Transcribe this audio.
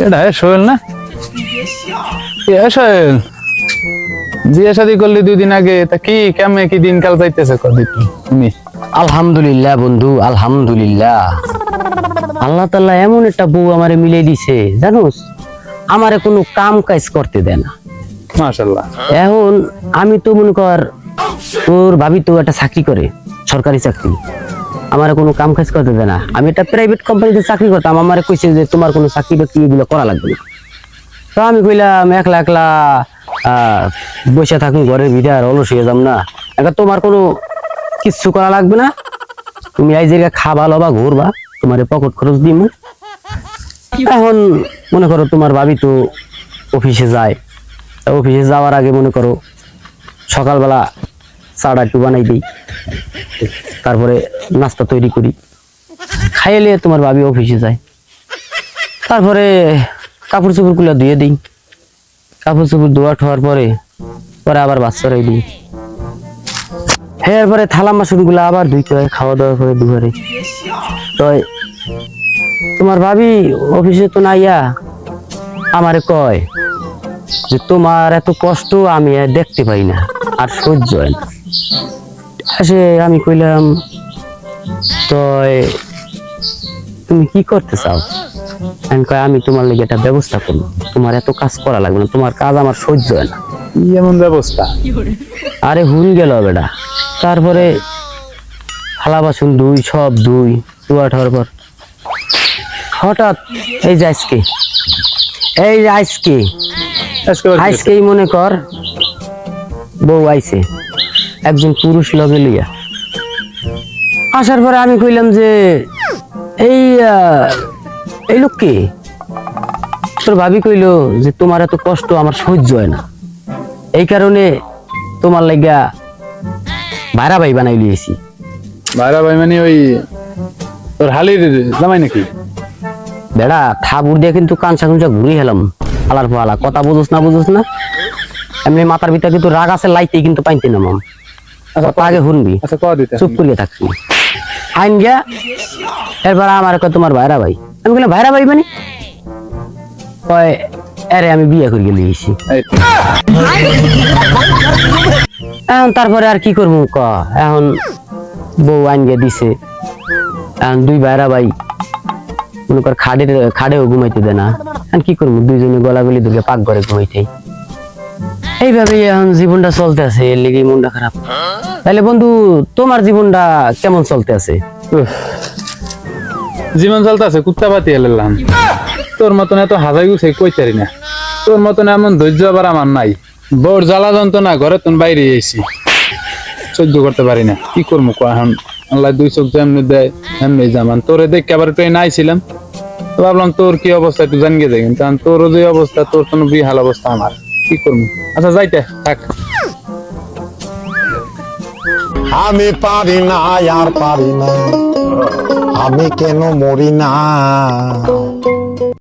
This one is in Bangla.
এটা সোহেল না? সোহেল, বিয়ে শাদী করলি 2 দিন আগে, তা কি কেমনে কি দিনকাল যাইতেছে কদিন তুমি? আলহামদুলিল্লাহ বন্ধু, আলহামদুলিল্লাহ। আল্লাহ তাআলা এমন একটা বউ আমারে মিলে দিছে, জানোস, আমারে কোনো কাম কাজ করতে দেয় না। মাশাআল্লাহ। এখন আমি তো মনে কর, তোর ভাবি তো একটা চাকরি করে, সরকারি চাকরি। আমার কোনো কাম কাজ করতে দেয় না। আমি একটা প্রাইভেট কোম্পানিতে চাকরি করতাম, আমারে কইছে যে তোমার কোনো চাকরি বাকরি এগুলো করা লাগবে না। তো আমি কইলাম একলা একলা বসে থাকুন ঘরের ভিতরে, অলস হয়ে যাম না। এখন তোমার কোনো কিচ্ছু করা লাগবে না, তুমি এই জায়গায় খাবা লবা ঘুরবা, তোমার পকেট খরচ দিব। এখন মনে করো তোমার ভাবি তো অফিসে যায়, অফিসে যাওয়ার আগে মনে করো সকালবেলা চাটা একটু বানাই দিই, তারপরে নাস্তা তৈরি করি, খাইলে তোমার ভাবি অফিসে যায়। তারপরে কাপড় চোপড় গুলা ধুয়ে দিই, কাপড় চোপড় ধোয়া ঠোয়ার পরে পরে আবার বাচ্চারাই দিই। এরপরে থালা বাসন গুলা আবার ধুইতে হয় খাওয়া দাওয়ার পরে দুপুরে। তো তোমার ভাবি অফিসে তো নাইয়া আমারে কয় যে তোমার এত কষ্ট আমি আর দেখতে পাই না, আর সহ্য হয় না। আসে আমি কইলাম, তো তুমি কি করতে চাও? আমি কই আমি তোমার লেগে একটা ব্যবস্থা করবো, তোমার এত কাজ করা লাগবে না, তোমার কাজ আমার সহ্য হয় না। এমন ব্যবস্থা? আরে হুন গেল বেটা। তারপরে থালা বাসন দুই, সব দুই ধোয়া ঠার পর হঠাৎ এই যে আজকেই মনে কর বউ আইছে একজন পুরুষ লগে লইয়া। আসার পরে আমি কইলাম যে এই লোক কে? তোর ভাবি কইলো যে তোমার এত কষ্ট আমার সহ্য হয় না, এই কারণে তোমার লাগিয়া ভাইরা ভাই বানাই লিয়েছি। ভাইরা ভাই মানে ওই তোর হালির জামাই নাকি? বেড়া ঠাকুর দিয়ে কিন্তু কাঞ্চা কুঞ্চা ঘুরি হেলাম, আলার পালা কথা বুঝোস না। এমনি মাথার ভিতরে কিন্তু রাগ আছে, লাইতেই কিন্তু পাইতে না মাম। আগে শুনবি, চুপ করিয়ে থাকবি। আইন গিয়া এরপর আমার তোমার ভাইরা ভাই। আমি বললাম ভাইরা ভাই মানে কয় আরে আমি বিয়ে করে লিয়েছি। এখন তারপরে আর কি করবো ক, এখন বউ আইন গিয়ে দিছে। এখন 2 ভাইরা ভাই মনে কর খাড়েও ঘুমাইতে দেয় না। এখন কি করবো, দুইজনে গলাগলি ধরে পাক ঘরে ঘুমাইতে। এইভাবে এখন জীবনটা চলতে আছে, এর লেগে মনটা খারাপ। তাহলে বন্ধু তোমার জীবনটা কেমন চলতে আছে? জীবন চলতে আছে কুত্তা পাতি এলাম। তোর মতন এত হাজাই গুছাই কইতারি না, তোর মতন এমন ধৈর্য আবার আমার নাই। বউর জ্বালা যন্ত্রণা ঘরে তোর বাইরে এসি সহ্য করতে পারি না। কি করবো এখন, আল্লাহ 2 চোখ যেমনি দেয় এমনি জামান। তোরে দেখে আবার ট্রেন আইছিলাম, তো ভাবলাম তোর কি অবস্থা একটু জানিয়ে দেয়, কিন্তু তোর যে অবস্থা, তোর কোনো বিহাল অবস্থা আমার। কি করবো, আচ্ছা যাইতে থাক। আমি পারি না আর পারি না, আমি কেন মরি না।